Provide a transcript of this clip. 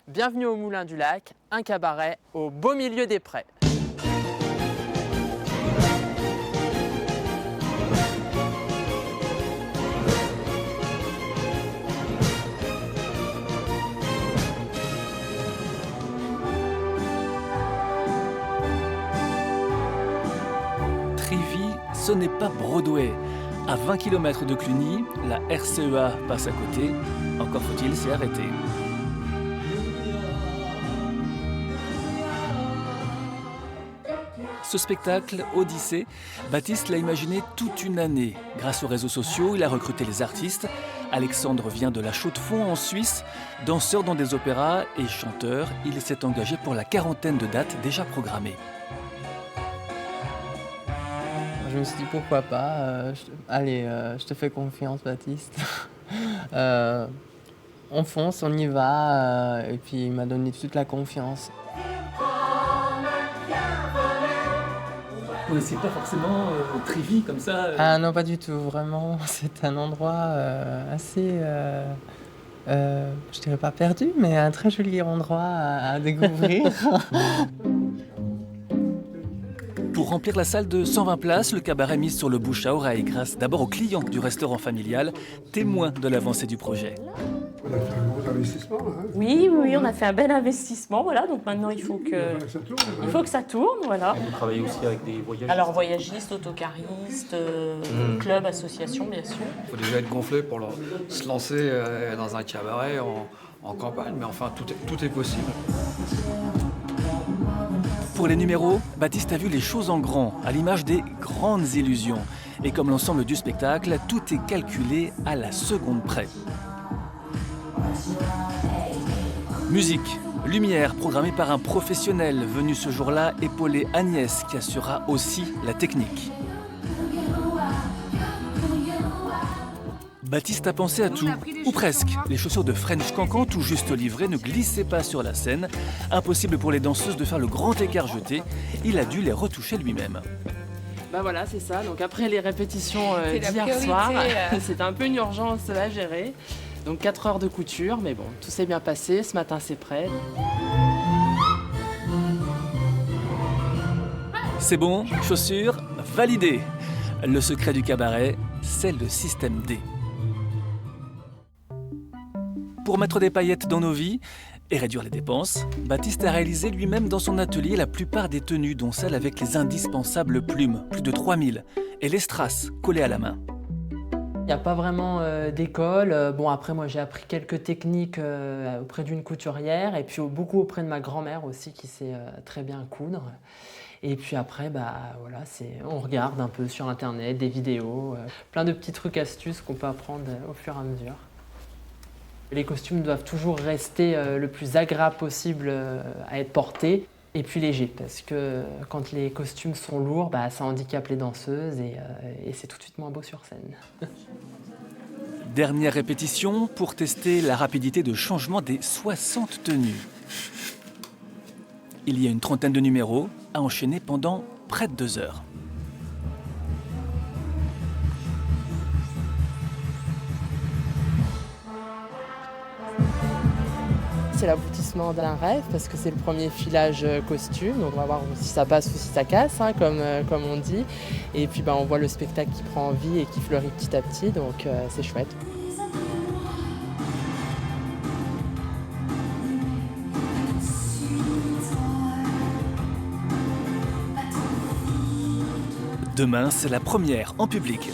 Bienvenue au Moulin du Lac, un cabaret au beau milieu des prés. Trévis, ce n'est pas Broadway. À 20 km de Cluny, la RCEA passe à côté. Encore faut-il s'y arrêter. Ce spectacle, Odyssée, Baptiste l'a imaginé toute une année. Grâce aux réseaux sociaux, il a recruté les artistes. Alexandre vient de la Chaux-de-Fonds en Suisse. Danseur dans des opéras et chanteur, il s'est engagé pour la 40aine de dates déjà programmées. Je me suis dit pourquoi pas, je te fais confiance Baptiste. On fonce, on y va, et puis il m'a donné toute la confiance. Oui, c'est pas forcément Trévis comme ça. Ah non, pas du tout, vraiment, c'est un endroit assez, je dirais pas perdu, mais un très joli endroit à découvrir. Pour remplir la salle de 120 places, le cabaret mise sur le bouche à oreille grâce d'abord aux clients du restaurant familial, témoins de l'avancée du projet. On a fait un gros investissement. Hein. Oui, on a fait un bel investissement, voilà. Donc maintenant il faut que ça tourne, voilà. Et vous travaillez aussi avec des voyagistes? Alors voyagistes, autocaristes, clubs, associations, bien sûr. Il faut déjà être gonflé pour se lancer dans un cabaret en campagne, mais enfin tout est possible. Pour les numéros, Baptiste a vu les choses en grand, à l'image des grandes illusions. Et comme l'ensemble du spectacle, tout est calculé à la seconde près. Musique, lumière programmée par un professionnel venu ce jour-là épauler Agnès qui assurera aussi la technique. Baptiste a pensé à tout, ou presque. Les chaussures de French Cancan, tout juste livrées, ne glissaient pas sur la scène. Impossible pour les danseuses de faire le grand écart jeté. Il a dû les retoucher lui-même. Bah voilà, c'est ça. Donc après les répétitions d'hier soir, c'était un peu une urgence à gérer. Donc 4 heures de couture, mais bon, tout s'est bien passé. Ce matin, c'est prêt. C'est bon, chaussures validées. Le secret du cabaret, c'est le système D. Pour mettre des paillettes dans nos vies et réduire les dépenses, Baptiste a réalisé lui-même dans son atelier la plupart des tenues, dont celles avec les indispensables plumes, plus de 3000, et les strass collées à la main. Il n'y a pas vraiment d'école. Bon, après, moi, j'ai appris quelques techniques auprès d'une couturière et puis beaucoup auprès de ma grand-mère aussi qui sait très bien coudre. Et puis après, voilà, on regarde un peu sur Internet, des vidéos, plein de petits trucs, astuces qu'on peut apprendre au fur et à mesure. Les costumes doivent toujours rester le plus agréable possible à être portés et puis légers parce que quand les costumes sont lourds, ça handicape les danseuses et c'est tout de suite moins beau sur scène. Dernière répétition pour tester la rapidité de changement des 60 tenues. Il y a une trentaine de numéros à enchaîner pendant près de 2 heures. C'est l'aboutissement d'un rêve parce que c'est le premier filage costume, donc on va voir si ça passe ou si ça casse, hein, comme on dit. Et puis on voit le spectacle qui prend vie et qui fleurit petit à petit, donc c'est chouette. Demain, c'est la première en public.